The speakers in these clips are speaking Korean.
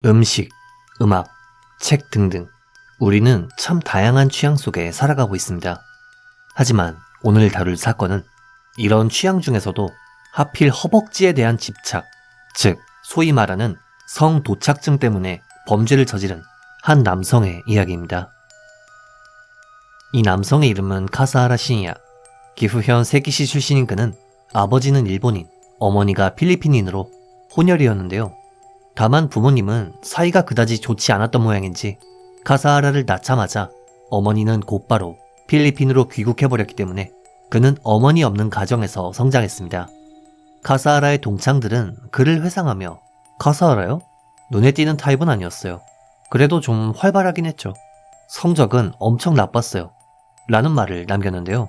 음식, 음악, 책 등등 우리는 참 다양한 취향 속에 살아가고 있습니다. 하지만 오늘 다룰 사건은 이런 취향 중에서도 하필 허벅지에 대한 집착, 즉 소위 말하는 성도착증 때문에 범죄를 저지른 한 남성의 이야기입니다. 이 남성의 이름은 카사하라 신이야. 기후현 세기시 출신인 그는 아버지는 일본인, 어머니가 필리핀인으로 혼혈이었는데요. 다만 부모님은 사이가 그다지 좋지 않았던 모양인지 카사하라를 낳자마자 어머니는 곧바로 필리핀으로 귀국해버렸기 때문에 그는 어머니 없는 가정에서 성장했습니다. 카사하라의 동창들은 그를 회상하며 카사하라요? 눈에 띄는 타입은 아니었어요. 그래도 좀 활발하긴 했죠. 성적은 엄청 나빴어요. 라는 말을 남겼는데요.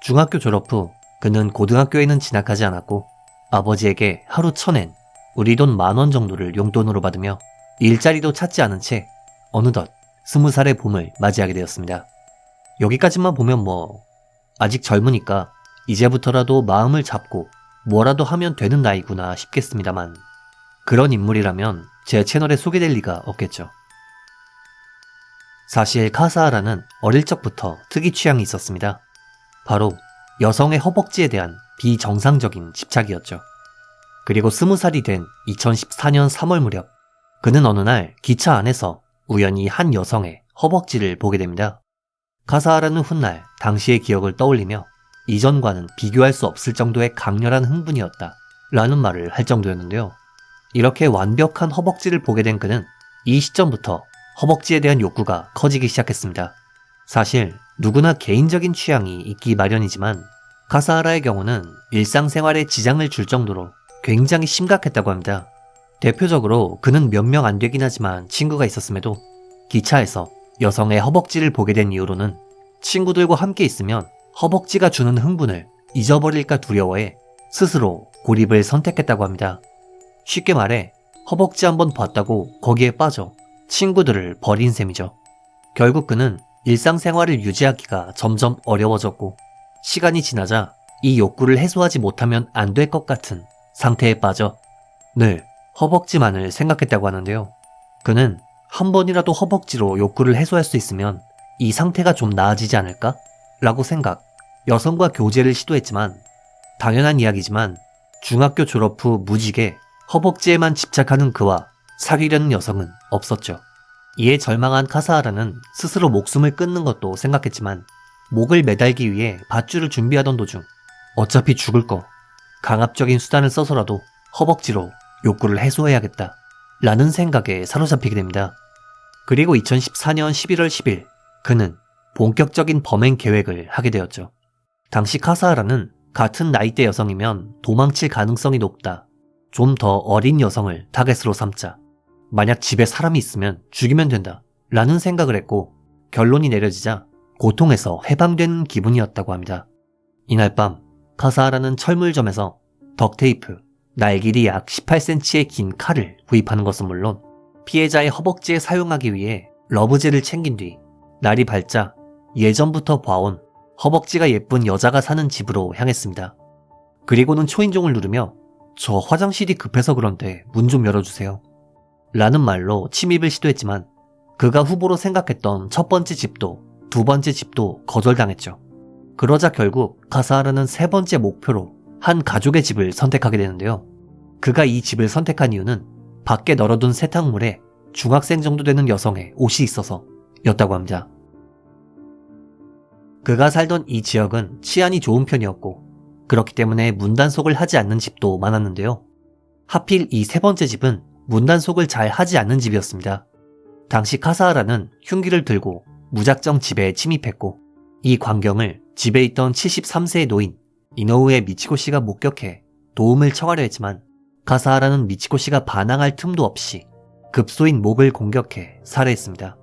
중학교 졸업 후 그는 고등학교에는 진학하지 않았고 아버지에게 하루 1,000엔, 우리 돈 10,000원 정도를 용돈으로 받으며 일자리도 찾지 않은 채 어느덧 20살의 봄을 맞이하게 되었습니다. 여기까지만 보면 아직 젊으니까 이제부터라도 마음을 잡고 뭐라도 하면 되는 나이구나 싶겠습니다만 그런 인물이라면 제 채널에 소개될 리가 없겠죠. 사실 카사하라는 어릴 적부터 특이 취향이 있었습니다. 바로 여성의 허벅지에 대한 비정상적인 집착이었죠. 그리고 20살이 된 2014년 3월 무렵 그는 어느 날 기차 안에서 우연히 한 여성의 허벅지를 보게 됩니다. 카사하라는 훗날 당시의 기억을 떠올리며 이전과는 비교할 수 없을 정도의 강렬한 흥분이었다 라는 말을 할 정도였는데요. 이렇게 완벽한 허벅지를 보게 된 그는 이 시점부터 허벅지에 대한 욕구가 커지기 시작했습니다. 사실 누구나 개인적인 취향이 있기 마련이지만 카사하라의 경우는 일상생활에 지장을 줄 정도로 굉장히 심각했다고 합니다. 대표적으로 그는 몇 명 안 되긴 하지만 친구가 있었음에도 기차에서 여성의 허벅지를 보게 된 이후로는 친구들과 함께 있으면 허벅지가 주는 흥분을 잊어버릴까 두려워해 스스로 고립을 선택했다고 합니다. 쉽게 말해 허벅지 한번 봤다고 거기에 빠져 친구들을 버린 셈이죠. 결국 그는 일상생활을 유지하기가 점점 어려워졌고 시간이 지나자 이 욕구를 해소하지 못하면 안 될 것 같은 상태에 빠져 늘 허벅지만을 생각했다고 하는데요. 그는 한 번이라도 허벅지로 욕구를 해소할 수 있으면 이 상태가 좀 나아지지 않을까? 라고 생각, 여성과 교제를 시도했지만 당연한 이야기지만 중학교 졸업 후 무지개 허벅지에만 집착하는 그와 사귀려는 여성은 없었죠. 이에 절망한 카사하라는 스스로 목숨을 끊는 것도 생각했지만 목을 매달기 위해 밧줄을 준비하던 도중 어차피 죽을 거 강압적인 수단을 써서라도 허벅지로 욕구를 해소해야겠다 라는 생각에 사로잡히게 됩니다. 그리고 2014년 11월 10일 그는 본격적인 범행 계획을 하게 되었죠. 당시 카사하라는 같은 나이대 여성이면 도망칠 가능성이 높다. 좀 더 어린 여성을 타겟으로 삼자. 만약 집에 사람이 있으면 죽이면 된다 라는 생각을 했고 결론이 내려지자 고통에서 해방되는 기분이었다고 합니다. 이날 밤 카사하라는 철물점에서 덕테이프, 날 길이 약 18cm의 긴 칼을 구입하는 것은 물론 피해자의 허벅지에 사용하기 위해 러브젤을 챙긴 뒤 날이 밝자 예전부터 봐온 허벅지가 예쁜 여자가 사는 집으로 향했습니다. 그리고는 초인종을 누르며 저 화장실이 급해서 그런데 문 좀 열어주세요 라는 말로 침입을 시도했지만 그가 후보로 생각했던 첫 번째 집도 두 번째 집도 거절당했죠. 그러자 결국 카사하라는 세 번째 목표로 한 가족의 집을 선택하게 되는데요. 그가 이 집을 선택한 이유는 밖에 널어둔 세탁물에 중학생 정도 되는 여성의 옷이 있어서 였다고 합니다. 그가 살던 이 지역은 치안이 좋은 편이었고 그렇기 때문에 문단속을 하지 않는 집도 많았는데요. 하필 이 세 번째 집은 문단속을 잘 하지 않는 집이었습니다. 당시 카사하라는 흉기를 들고 무작정 집에 침입했고 이 광경을 집에 있던 73세의 노인 이노우에 미치코 씨가 목격해 도움을 청하려 했지만 카사하라는 미치코 씨가 반항할 틈도 없이 급소인 목을 공격해 살해했습니다.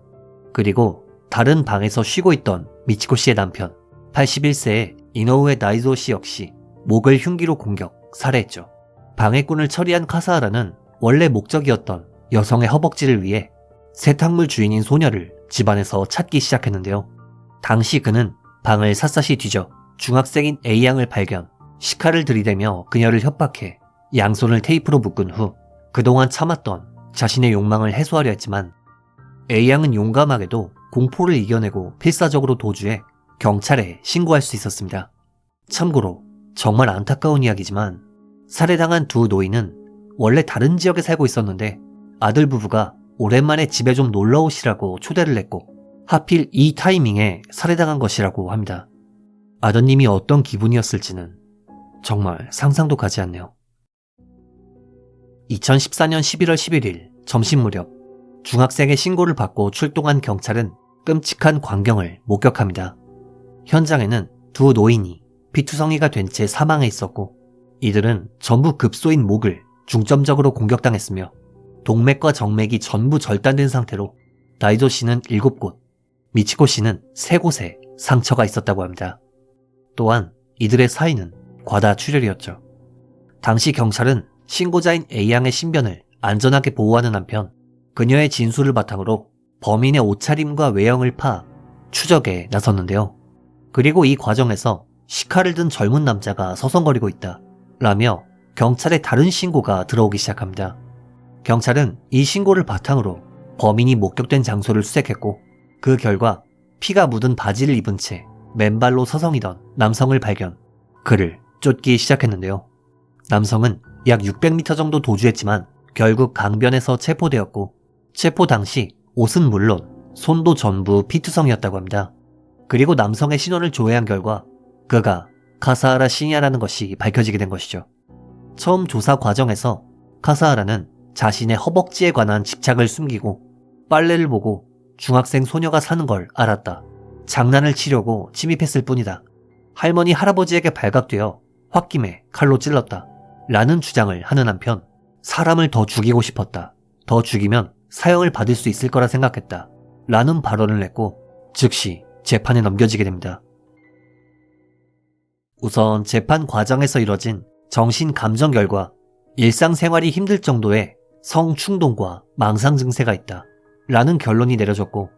그리고 다른 방에서 쉬고 있던 미치코 씨의 남편 81세의 이노우에 나이조 씨 역시 목을 흉기로 공격, 살해했죠. 방해꾼을 처리한 카사하라는 원래 목적이었던 여성의 허벅지를 위해 세탁물 주인인 소녀를 집안에서 찾기 시작했는데요. 당시 그는 방을 샅샅이 뒤져 중학생인 A양을 발견, 시칼을 들이대며 그녀를 협박해 양손을 테이프로 묶은 후 그동안 참았던 자신의 욕망을 해소하려 했지만 A양은 용감하게도 공포를 이겨내고 필사적으로 도주해 경찰에 신고할 수 있었습니다. 참고로 정말 안타까운 이야기지만 살해당한 두 노인은 원래 다른 지역에 살고 있었는데 아들 부부가 오랜만에 집에 좀 놀러 오시라고 초대를 했고 하필 이 타이밍에 살해당한 것이라고 합니다. 아드님이 어떤 기분이었을지는 정말 상상도 가지 않네요. 2014년 11월 11일 점심 무렵 중학생의 신고를 받고 출동한 경찰은 끔찍한 광경을 목격합니다. 현장에는 두 노인이 피투성이가 된 채 사망해 있었고 이들은 전부 급소인 목을 중점적으로 공격당했으며 동맥과 정맥이 전부 절단된 상태로 다이조 씨는 7곳, 미치코 씨는 3곳에 상처가 있었다고 합니다. 또한 이들의 사인은 과다 출혈이었죠. 당시 경찰은 신고자인 A양의 신변을 안전하게 보호하는 한편 그녀의 진술을 바탕으로 범인의 옷차림과 외형을 파악, 추적에 나섰는데요. 그리고 이 과정에서 시카를 든 젊은 남자가 서성거리고 있다 라며 경찰에 다른 신고가 들어오기 시작합니다. 경찰은 이 신고를 바탕으로 범인이 목격된 장소를 수색했고 그 결과 피가 묻은 바지를 입은 채 맨발로 서성이던 남성을 발견, 그를 쫓기 시작했는데요. 남성은 약 600m 정도 도주했지만 결국 강변에서 체포되었고 체포 당시 옷은 물론 손도 전부 피투성이었다고 합니다. 그리고 남성의 신원을 조회한 결과 그가 카사하라 시냐라는 것이 밝혀지게 된 것이죠. 처음 조사 과정에서 카사하라는 자신의 허벅지에 관한 집착을 숨기고 빨래를 보고 중학생 소녀가 사는 걸 알았다. 장난을 치려고 침입했을 뿐이다. 할머니 할아버지에게 발각되어 홧김에 칼로 찔렀다. 라는 주장을 하는 한편 사람을 더 죽이고 싶었다. 더 죽이면 사형을 받을 수 있을 거라 생각했다. 라는 발언을 했고 즉시 재판에 넘겨지게 됩니다. 우선 재판 과정에서 이뤄진 정신 감정 결과 일상생활이 힘들 정도의 성충동과 망상 증세가 있다 라는 결론이 내려졌고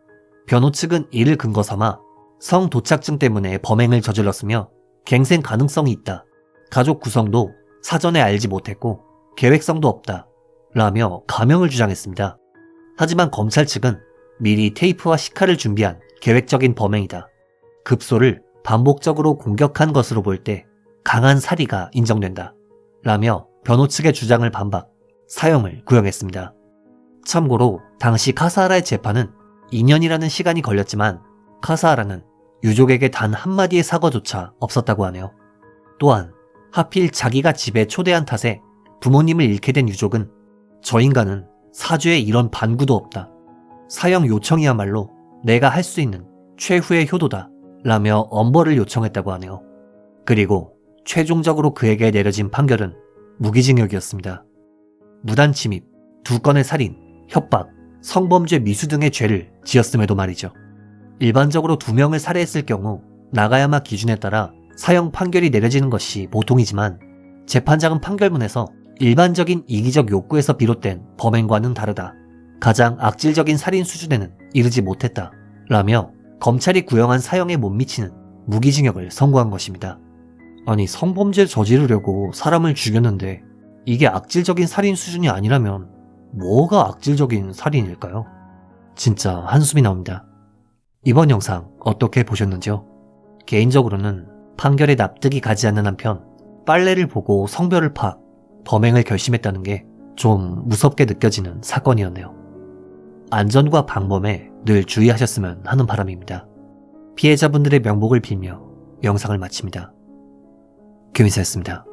변호 측은 이를 근거 삼아 성도착증 때문에 범행을 저질렀으며 갱생 가능성이 있다. 가족 구성도 사전에 알지 못했고 계획성도 없다 라며 감형을 주장했습니다. 하지만 검찰 측은 미리 테이프와 시카를 준비한 계획적인 범행이다. 급소를 반복적으로 공격한 것으로 볼 때 강한 살이가 인정된다 라며 변호 측의 주장을 반박, 사형을 구형했습니다. 참고로 당시 카사하라의 재판은 2년이라는 시간이 걸렸지만 카사하라는 유족에게 단 한마디의 사과조차 없었다고 하네요. 또한 하필 자기가 집에 초대한 탓에 부모님을 잃게 된 유족은 저 인간은 사죄에 이런 반구도 없다. 사형 요청이야말로 내가 할 수 있는 최후의 효도다 라며 엄벌을 요청했다고 하네요. 그리고 최종적으로 그에게 내려진 판결은 무기징역이었습니다. 무단 침입, 2건의 살인, 협박, 성범죄 미수 등의 죄를 지었음에도 말이죠. 일반적으로 2명을 살해했을 경우 나가야마 기준에 따라 사형 판결이 내려지는 것이 보통이지만 재판장은 판결문에서 일반적인 이기적 욕구에서 비롯된 범행과는 다르다. 가장 악질적인 살인 수준에는 이르지 못했다. 라며 검찰이 구형한 사형에 못 미치는 무기징역을 선고한 것입니다. 아니 성범죄를 저지르려고 사람을 죽였는데 이게 악질적인 살인 수준이 아니라면 뭐가 악질적인 살인일까요? 진짜 한숨이 나옵니다. 이번 영상 어떻게 보셨는지요? 개인적으로는 판결에 납득이 가지 않는 한편 빨래를 보고 성별을 파악, 범행을 결심했다는 게 좀 무섭게 느껴지는 사건이었네요. 안전과 방범에 늘 주의하셨으면 하는 바람입니다. 피해자분들의 명복을 빌며 영상을 마칩니다. 김인사였습니다.